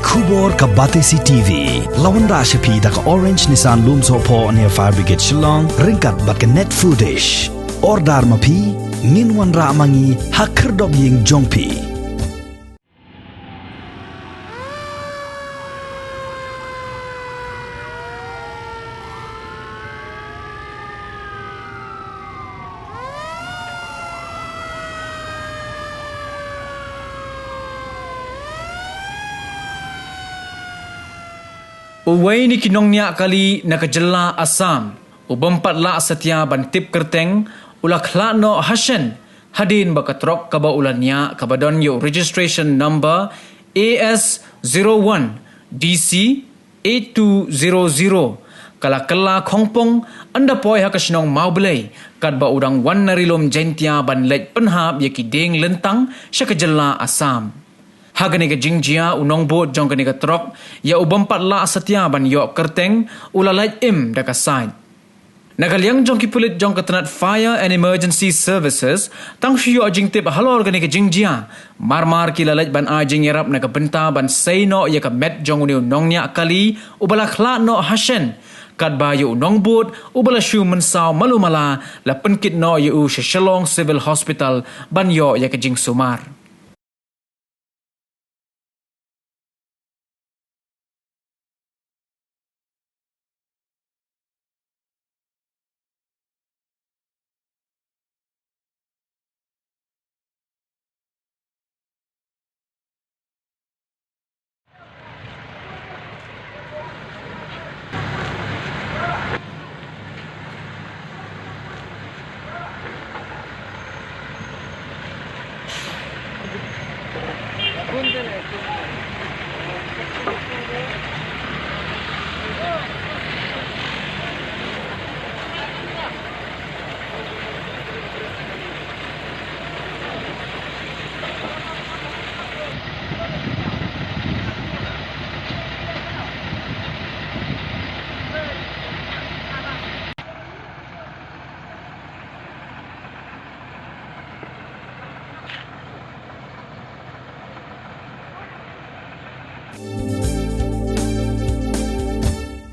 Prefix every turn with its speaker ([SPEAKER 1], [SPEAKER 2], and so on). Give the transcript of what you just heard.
[SPEAKER 1] Kubor ka Batesi TV. Lawan ra siya da ka Orange Nissan Lumso po near Fire Brigade Shillong. Ringkat bat ka net foodish. Ordar mapi. Nginwan ra mangi hakerdog ying jongpi.
[SPEAKER 2] Uway ni kinongnya kali nakajela Assam. Ubampat la satya bantip kerteng ulakla no Hashan. Hadin bakatrok kaba ulannya kabadon yo registration number AS01 DC 8200. Kala khongpong anda poi hakasnong maubelay kadba udang wan narilom jentia ban lej penhab yaki ding lentang syakajela Assam. Hagani ka jingjia unong bot jong kani ka trok ya ubampat la satya ban yok kerteng ulalaj im da ka sign. Nagaliang jong ki pulit jong ka tenat fire and emergency services tang shiyo jing tip halor kani ka jingjia marmar ki lalaj ban ajing yarap na ka benta ban say no ya ka met jong uni unong nya kali ubala khla no Hashan kadba yu unong bot ubala shu mensaw malumala la penkit no yu Shalong Civil Hospital ban yo ya ka jing sumar.